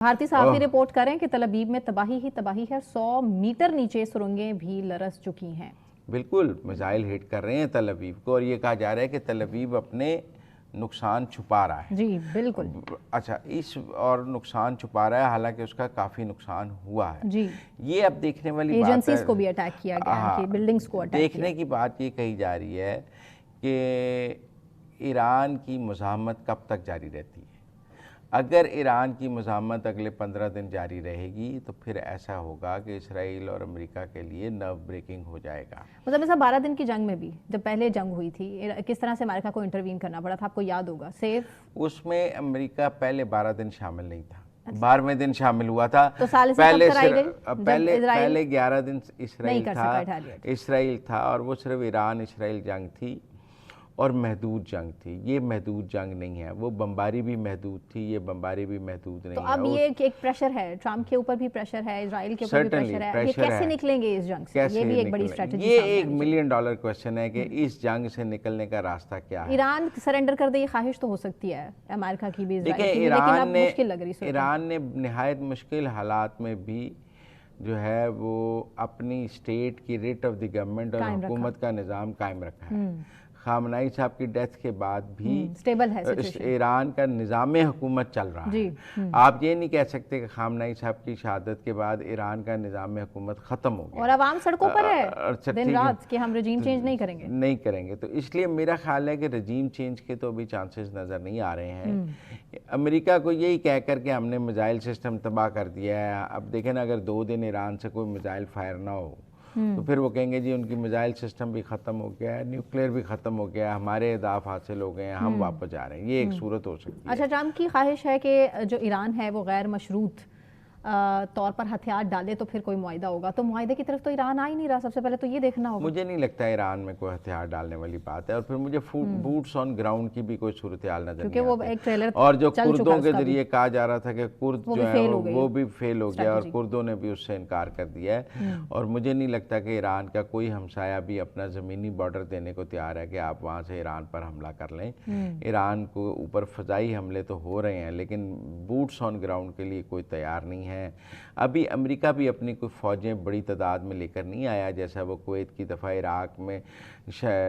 भारतीय सहाफ़ी रिपोर्ट करें कि तल अबीब में तबाही ही तबाही है। 100 मीटर नीचे सुरंगें भी लरस चुकी हैं। बिल्कुल मिसाइल हिट कर रहे हैं तल अबीब को और ये कहा जा रहा है कि तल अबीब अपने नुकसान छुपा रहा है। जी बिल्कुल। अच्छा, इस और नुकसान छुपा रहा है, हालांकि उसका काफ़ी नुकसान हुआ है। जी, ये अब देखने वाली बात एजेंसीज है। को भी अटैक किया गया है, हाँ, उनकी बिल्डिंग्स को अटैक देखने किया। की बात ये कही जा रही है कि ईरान की मुज़ाहमत कब तक जारी रहती है। अगर ईरान की मुज़ाहमत अगले 15 दिन जारी रहेगी तो फिर ऐसा होगा कि इसराइल और अमेरिका के लिए नर्व ब्रेकिंग हो जाएगा। मतलब ऐसा 12 दिन की जंग में भी, जब पहले जंग हुई थी, किस तरह से अमेरिका को इंटरवीन करना पड़ा था, आपको याद होगा। सेफ उसमें अमेरिका पहले 12 दिन शामिल नहीं था, 12वें दिन शामिल हुआ था। तो साल से पहले कब कराई गई? पहले 11 दिन नहीं कर सका इसराइल था और वो सिर्फ ईरान इसराइल जंग थी और महदूद जंग थी। ये महदूद जंग नहीं है, वो बमबारी भी महदूद थी, ये बमबारी भी महदूद नहीं तो है। अब ये एक प्रेशर है, ट्रम्प के ऊपर भी प्रेशर है, इजराइल के ऊपर भी प्रेशर है। ये कैसे निकलेंगे इस जंग से? ये भी एक बड़ी स्ट्रेटजी। ये एक $1 मिलियन क्वेश्चन है कि इस जंग से निकलने का रास्ता क्या है। ईरान सरेंडर कर दे, ये ख्वाहिश तो हो सकती है अमेरिका की भी, देखिए ईरान ने निहायत मुश्किल हालात में भी जो है वो अपनी स्टेट की रेट ऑफ द गवर्नमेंट और हुकूमत का निज़ाम कायम रखा है। खामनाई साहब की डेथ के बाद भी स्टेबल है ईरान का निज़ाम हुकूमत चल रहा है। आप ये नहीं कह सकते कि खामनाई साहब की शहादत के बाद ईरान का निज़ाम हुकूमत ख़त्म हो गया और आवाम सड़कों पर है दिन रात कि हम रजीम चेंज नहीं करेंगे। तो इसलिए मेरा ख्याल है कि रजीम चेंज के तो अभी चांसेस नज़र नहीं आ रहे हैं। अमेरिका को यही कह कर के हमने मिसाइल सिस्टम तबाह कर दिया है। अब देखें ना, अगर 2 दिन ईरान से कोई मिसाइल फायर ना हो तो फिर वो कहेंगे जी उनकी मिसाइल सिस्टम भी ख़त्म हो गया है, न्यूक्लियर भी ख़त्म हो गया है, हमारे अहदाफ हासिल हो गए हैं, हम वापस जा रहे हैं। ये एक सूरत हो सकती है। अच्छा, ट्रम्प की ख्वाहिश है कि जो ईरान है वो गैर मशरूत तौर पर हथियार डाले तो फिर कोई मुआहिदा होगा। तो मुआहिदे की तरफ तो ईरान आ ही नहीं रहा। सबसे पहले तो ये देखना होगा। मुझे नहीं लगता ईरान में कोई हथियार डालने वाली बात है। और फिर मुझे बूट्स ऑन ग्राउंड की भी कोई सूरत हाल नजर नहीं वो एक ट्रेलर और जो कुर्दों के जरिए कहा जा रहा था कि कुर्द जो है वो भी फेल हो गया और कुर्दों ने भी उससे इनकार कर दिया है। और मुझे नहीं लगता कि ईरान का कोई हमसाया भी अपना ज़मीनी बॉर्डर देने को तैयार है कि आप वहाँ से ईरान पर हमला कर लें। ईरान को ऊपर फ़ज़ाई हमले तो हो रहे हैं लेकिन बूट्स ऑन ग्राउंड के लिए कोई तैयार नहीं है। अभी अमेरिका भी अपनी कोई फ़ौजें बड़ी तादाद में लेकर नहीं आया, जैसा वो कुवैत की दफ़ा इराक़ में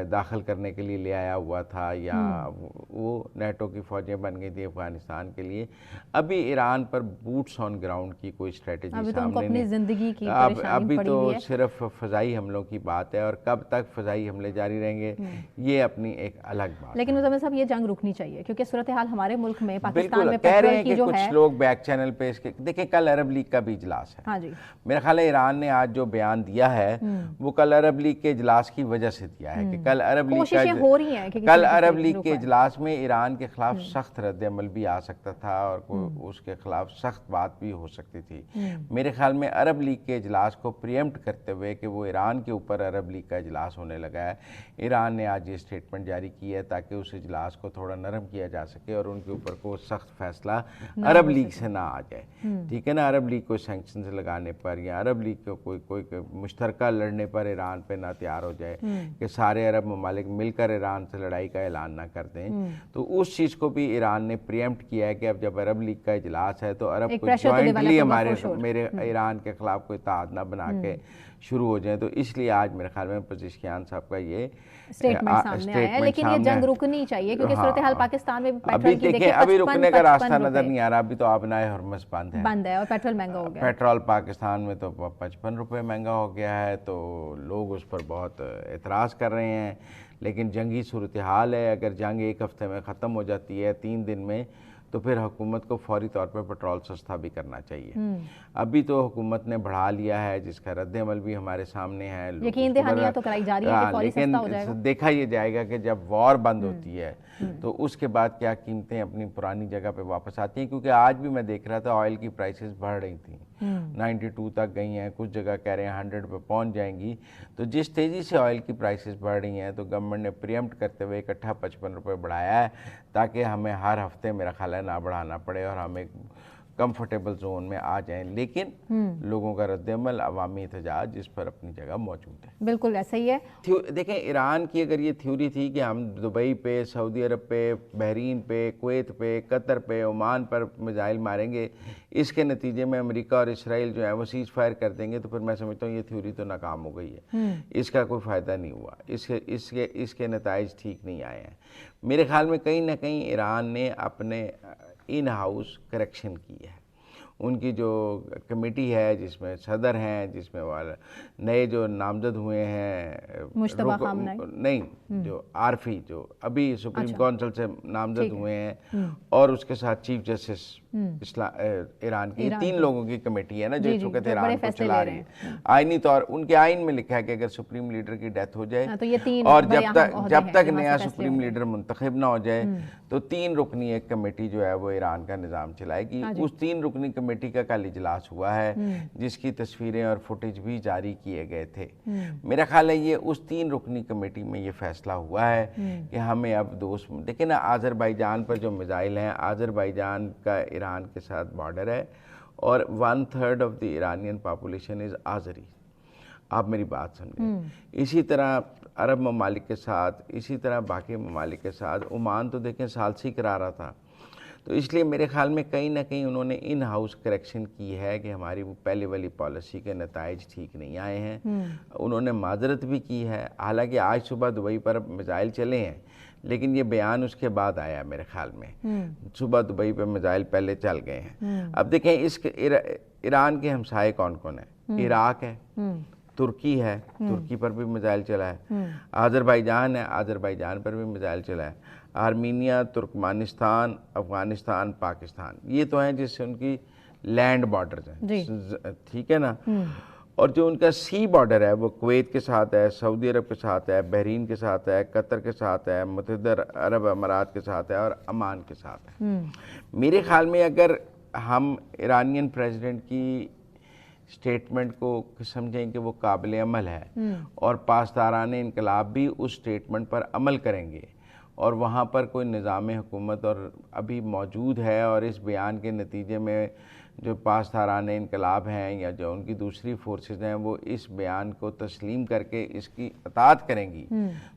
दाखिल करने के लिए ले आया हुआ था, या वो नेटो की फ़ौजें बन गई थी अफ़गानिस्तान के लिए। अभी ईरान पर बूट्स ऑन ग्राउंड की कोई स्ट्रेटजी सामने नहीं। ज़िंदगी की अभी तो सिर्फ फ़ज़ाई हमलों की बात है और कब तक फ़ज़ाई हमले जारी रहेंगे ये अपनी एक अलग बात। लेकिन मुझे साहब ये जंग रुकनी चाहिए क्योंकि सूरत हाल हमारे मुल्क में, पाकिस्तान में कह रहे हैं कि कुछ लोग बैक चैनल पे इसके देखिए, कल अरब लीग का भी इजलास है। हाँ जी। मेरा ख्याल है ईरान ने आज जो बयान दिया है वो कल अरब लीग के इजलास की वजह से दिया है कि कल अरब लीग के इजलास में ईरान के खिलाफ सख्त रद्द-ए-अमल भी आ सकता था और उसके खिलाफ सख्त बात भी हो सकती थी। मेरे ख्याल में अरब लीग के इजलास को प्रीएम्प्ट करते हुए कि वो ईरान के ऊपर अरब लीग का इजलास होने लगा है, ईरान ने आज ये स्टेटमेंट जारी की है ताकि उस इजलास को थोड़ा नरम किया जा सके और उनके ऊपर को सख्त फैसला अरब लीग से ना आ जाए। ठीक है ना, अरब लीग को सैंक्शन लगाने पर या अरब लीग को कोई मुश्तरका लड़ने पर ईरान पे ना तैयार हो जाए कि सारे अरब ममालिक मिलकर ईरान से लड़ाई का ऐलान ना कर दें। तो उस चीज़ को भी ईरान ने प्रीएम्प्ट किया है कि अब जब अरब लीग का इजलास है तो अरब को जॉइंटली मेरे ईरान के खिलाफ कोई ताद ना बना के शुरू हो जाए। तो इसलिए आज मेरे ख्याल में पज़ेश्कियान साहब का ये स्टेटमेंट सामने आया है। लेकिन ये जंग रुकनी चाहिए क्योंकि सूरत हाल पाकिस्तान में अभी देखिए अभी रुकने का रास्ता नजर नहीं आ रहा। अभी तो आबनाए हरमस बंद है और पेट्रोल महंगा हो गया। पेट्रोल पाकिस्तान में तो 55 रुपये महंगा हो गया है, तो लोग उस पर बहुत एतराज़ कर रहे हैं। लेकिन जंगी सूरत हाल है, अगर जंग एक हफ्ते में ख़त्म हो जाती है 3 दिन में तो फिर हुकूमत को फौरी तौर पर पेट्रोल सस्ता भी करना चाहिए। अभी तो हुकूमत ने बढ़ा लिया है जिसका रद्द-ए-अमल भी हमारे सामने है। यकीन दहानियां तो कराई जा रही है कि फौरी सस्ता हो जाएगा। लेकिन देखा ये जाएगा कि जब वॉर बंद होती है तो उसके बाद क्या कीमतें अपनी पुरानी जगह पे वापस आती हैं। क्योंकि आज भी मैं देख रहा था ऑयल की प्राइसेस बढ़ रही थी, 92 तक गई हैं, कुछ जगह कह रहे हैं 100 पे पहुंच जाएंगी। तो जिस तेज़ी से ऑयल की प्राइसेस बढ़ रही हैं तो गवर्नमेंट ने प्रीएम्प्ट करते हुए इकट्ठा 55 रुपये बढ़ाया है ताकि हमें हर हफ्ते मेरा ख्याल है ना बढ़ाना पड़े और हम एक कंफर्टेबल जोन में आ जाएं, लेकिन लोगों का रद्दअमल, अवामी एहतजाज इस पर अपनी जगह मौजूद है। बिल्कुल ऐसा ही है। देखें, ईरान की अगर ये थ्योरी थी कि हम दुबई पे, सऊदी अरब पे, बहरीन पे, कुवैत पे, कतर पे, ओमान पर मिसाइल मारेंगे, इसके नतीजे में अमेरिका और इसराइल जो है वो सीज फायर कर देंगे, तो फिर मैं समझता हूँ ये थ्योरी तो नाकाम हो गई है। इसका कोई फ़ायदा नहीं हुआ, इसके नताइज ठीक नहीं आए हैं। मेरे ख्याल में कहीं ना कहीं ईरान ने अपने इन हाउस करेक्शन की है। उनकी जो कमेटी है जिसमें सदर हैं, जिसमें वाले नए जो नामजद हुए हैं, मुश्तबा खामनाई नहीं, जो आरफी जो अभी सुप्रीम काउंसिल से नामजद हुए हैं, और उसके साथ चीफ जस्टिस ईरान की, 3 लोगों की कमेटी है ना जो इस वक्त ईरान को चला रही है। आईनी तौर उनके आइन में लिखा है कि अगर सुप्रीम लीडर की डेथ हो जाए तो ये 3 और जब तक नया सुप्रीम लीडर मुंतखब ना हो जाए, तो 3 रुकनी एक कमेटी जो है वो ईरान का निज़ाम चलाएगी। उस 3 रुकनी कमेटी का कल इजलास हुआ है, जिसकी तस्वीरें और फुटेज भी जारी किए गए थे। मेरा ख्याल है ये उस 3 रुकनी कमेटी में ये फैसला हुआ है कि हमें अब दोस्त, देखिए ना, आज़रबाईजान पर जो मिसाइल हैं, आज़रबाईजान का ईरान के साथ बॉर्डर है और 1/3 of the Iranian population is Azeri. आप मेरी बात समझें। इसी तरह अरब ममालिक के साथ, इसी तरह बाकी ममालिक के साथ, ओमान तो देखें सालसी करा रहा था। तो इसलिए मेरे ख्याल में कहीं ना कहीं उन्होंने इन हाउस करेक्शन की है कि हमारी वो पहले वाली पॉलिसी के नताइज ठीक नहीं आए हैं। उन्होंने माजरत भी की है, हालांकि आज सुबह दुबई पर मिसाइल चले हैं, लेकिन ये बयान उसके बाद आया मेरे ख्याल में। सुबह दुबई पर मिसाइल पहले चल गए हैं। अब देखें, इस ईरान के हमसाए कौन कौन है? इराक है, तुर्की है, तुर्की पर भी मिसाइल चला है, आज़रबाईजान है, आज़रबाईजान पर भी मिसाइल चला है, आर्मीनिया, तुर्कमानिस्तान, अफगानिस्तान, पाकिस्तान, ये तो हैं जिससे उनकी लैंड बॉर्डर्स हैं, ठीक है ना। और जो उनका सी बॉर्डर है वो कुवैत के साथ है, सऊदी अरब के साथ है, बहरीन के साथ है, कतर के साथ है, मुत्तहिदा अरब अमारात के साथ है और अमान के साथ है। मेरे ख्याल में अगर हम ईरानियन प्रेसिडेंट की स्टेटमेंट को समझें कि वो काबिल अमल है और पासदारान इनकलाब भी उस स्टेटमेंट पर अमल करेंगे और वहाँ पर कोई निज़ाम हुकूमत और अभी मौजूद है, और इस बयान के नतीजे में जो पासदारान इनकलाब हैं या जो उनकी दूसरी फोर्सेस हैं वो इस बयान को तस्लीम करके इसकी अताअत करेंगी,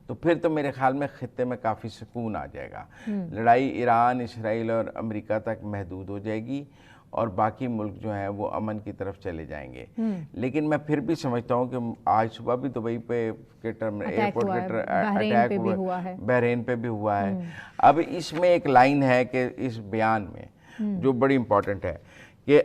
तो फिर तो मेरे ख्याल में खित्ते में काफ़ी सुकून आ जाएगा। लड़ाई ईरान, इसराइल और अमेरिका तक महदूद हो जाएगी और बाकी मुल्क जो हैं वो अमन की तरफ चले जाएंगे। लेकिन मैं फिर भी समझता हूँ कि आज सुबह भी दुबई पे के एयरपोर्ट के अटैक हुआ है, बहरीन पे भी हुआ है। अब इसमें एक लाइन है कि इस बयान में जो बड़ी इंपॉर्टेंट है कि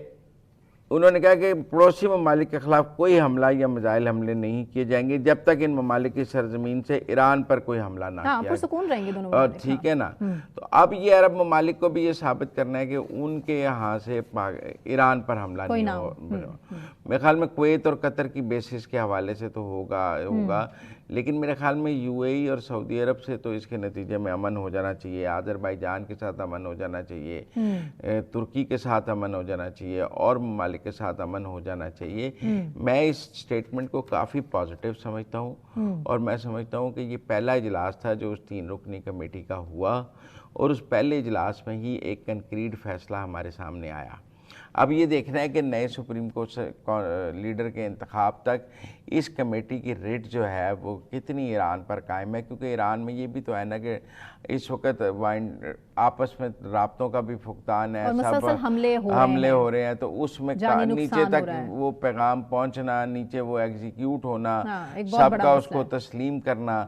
उन्होंने कहा कि पड़ोसी ममालिक के खिलाफ कोई हमला या मिसाइल हमले नहीं किए जाएंगे जब तक इन ममालिक की सरजमीन से ईरान पर कोई हमला ना किया सुकून रहेंगे दोनों ममालिक, ठीक है ना। तो अब ये अरब ममालिक को भी ये साबित करना है कि उनके यहाँ से ईरान पर हमला नहीं हो। मेरे ख्याल में कुवैत और कतर की बेसिस के हवाले से तो होगा, लेकिन मेरे ख्याल में यूएई और सऊदी अरब से तो इसके नतीजे में अमन हो जाना चाहिए, आज़रबाईजान के साथ अमन हो जाना चाहिए, तुर्की के साथ अमन हो जाना चाहिए और ममालिक के साथ अमन हो जाना चाहिए। मैं इस स्टेटमेंट को काफ़ी पॉजिटिव समझता हूँ और मैं समझता हूँ कि ये पहला इजलास था जो उस 3 रुकनी कमेटी का हुआ और उस पहले इजलास में ही एक कंक्रीट फैसला हमारे सामने आया। अब ये देखना है कि नए सुप्रीम कोर्ट लीडर के इंतखाब तक इस कमेटी की रेट जो है वो कितनी ईरान पर कायम है, क्योंकि ईरान में ये भी तो है ना कि इस वक्त आपस में राब्तों का भी फुकतान है, सब हमले हो रहे हैं, तो उसमें नीचे तक वो पैगाम पहुंचना, नीचे वो एग्जीक्यूट होना, सबका उसको तस्लीम करना,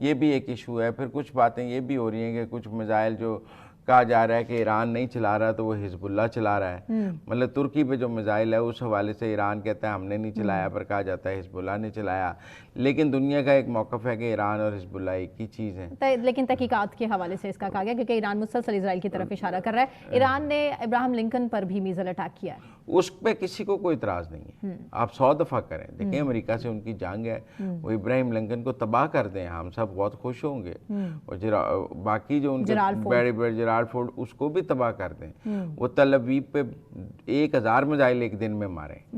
ये भी एक इशू है। फिर कुछ बातें ये भी हो रही हैं कि कुछ मिसाइल जो कहा जा रहा है कि ईरान नहीं चला रहा तो वो हिजबुल्लाह चला रहा है, मतलब तुर्की पे जो मिसाइल है उस हवाले से ईरान कहता है हमने नहीं चलाया, पर कहा जाता है हिजबुल्लाह ने चलाया। लेकिन दुनिया का एक मौक़िफ़ है कि ईरान और हिजबुल्लाह एक ही चीज़ है। लेकिन तहकीकात के हवाले से इसका कहा गया क्योंकि ईरान मुसलसल इजराइल की तरफ इशारा कर रहा है। ईरान ने इब्राहिम लिंकन पर भी मीज़ल अटैक किया है, उस पर किसी को कोई इतराज़ नहीं है। आप 100 दफ़ा करें, देखें अमेरिका से उनकी जंग है, वो इब्राहिम लिंकन को तबाह कर दें, हम सब बहुत खुश होंगे, और बाकी जो उनके बड़े बड़े जेराल्ड फोर्ड उसको भी तबाह कर दें, वो तल अवीव पे 1000 मिसाइल एक दिन में मारें।